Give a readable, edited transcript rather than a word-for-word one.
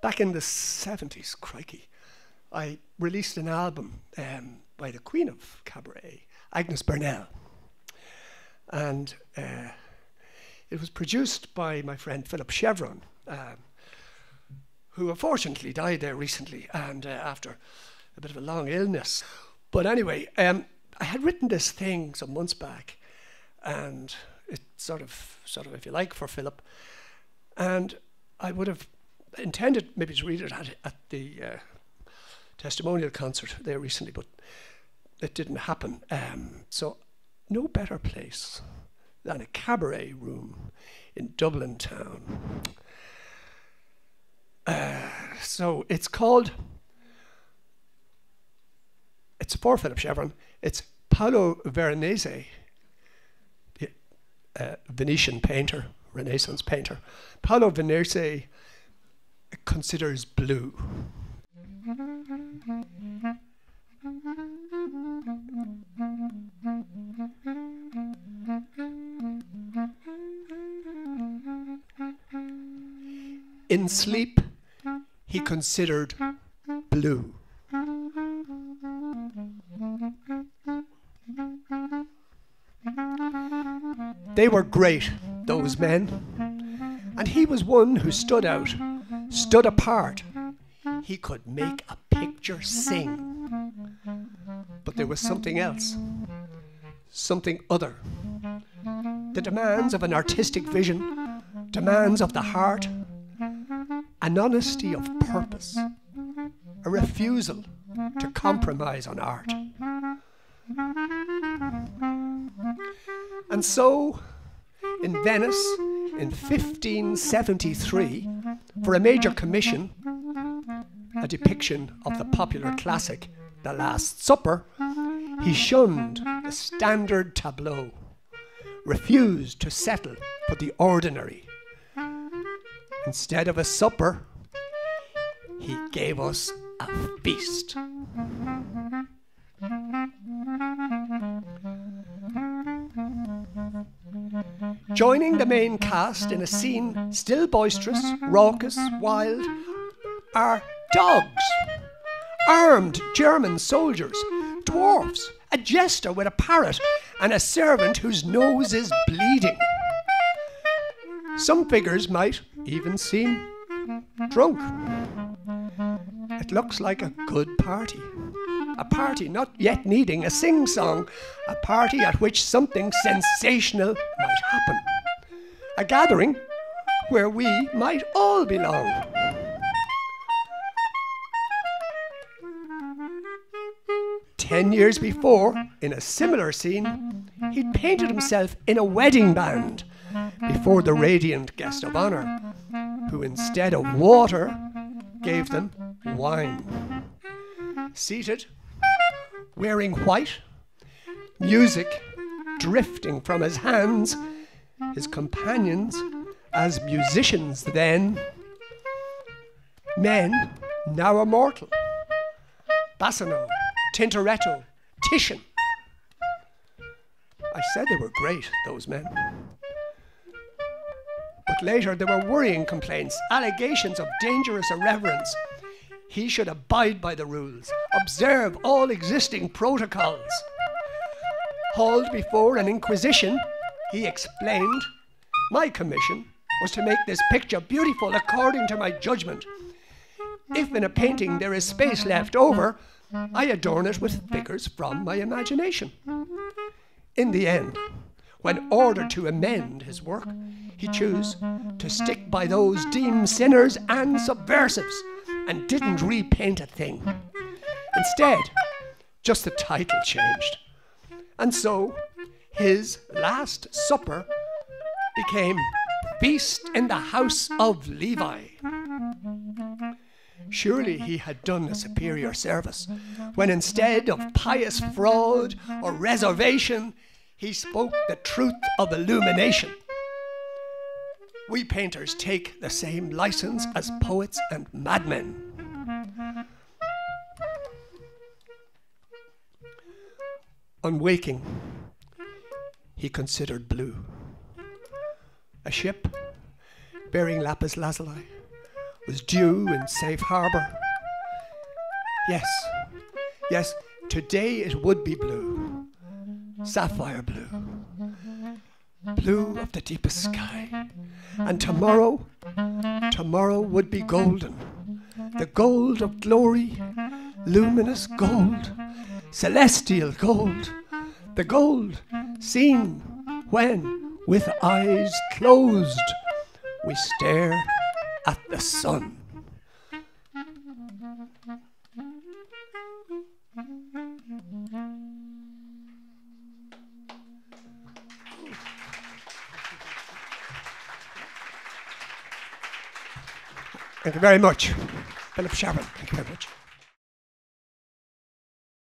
back in the 70s, crikey, I released an album by the Queen of Cabaret, Agnes Burnell. And it was produced by my friend Philip Chevron, who unfortunately died there recently, and after a bit of a long illness. But anyway, I had written this thing some months back, and it's sort of, if you like, for Philip. And I would have intended maybe to read it at the testimonial concert there recently, but it didn't happen. So no better place than a cabaret room in Dublin town. So it's called, it's for Philip Chevron, it's Paolo Veronese, Venetian painter, Renaissance painter. Paolo Veronese Considers Blue. In sleep, he considered blue. They were great, those men, and he was one who stood out, stood apart. He could make a picture sing. But there was something else, something other. The demands of an artistic vision, demands of the heart, an honesty of purpose, a refusal to compromise on art. And so, in Venice, in 1573, for a major commission, a depiction of the popular classic, The Last Supper, he shunned the standard tableau, refused to settle for the ordinary. Instead of a supper, he gave us a feast. Joining the main cast in a scene still boisterous, raucous, wild, are dogs, armed German soldiers, dwarfs, a jester with a parrot, and a servant whose nose is bleeding. Some figures might even seem drunk. It looks like a good party. A party not yet needing a sing-song. A party at which something sensational might happen. A gathering where we might all belong. Ten years before, in a similar scene, he'd painted himself in a wedding band before the radiant guest of honour, who instead of water gave them wine. Seated, wearing white, music drifting from his hands, his companions as musicians then, men now immortal, Bassano, Tintoretto, Titian. I said they were great, those men. But later there were worrying complaints, allegations of dangerous irreverence. He should abide by the rules, observe all existing protocols. Hauled before an inquisition, he explained, my commission was to make this picture beautiful according to my judgment. If in a painting there is space left over, I adorn it with figures from my imagination. In the end, when ordered to amend his work, he chose to stick by those deemed sinners and subversives and didn't repaint a thing. Instead, just the title changed. And so, his Last Supper became Feast in the House of Levi. Surely he had done a superior service when instead of pious fraud or reservation, he spoke the truth of illumination. We painters take the same license as poets and madmen. On waking, he considered blue. A ship bearing lapis lazuli, was due in safe harbour. Yes, yes, today it would be blue, sapphire blue, blue of the deepest sky. And tomorrow would be golden, the gold of glory, luminous gold, celestial gold, the gold seen when, with eyes closed, we stare at the sun. Thank you very much. Philip Chevron, thank you very much.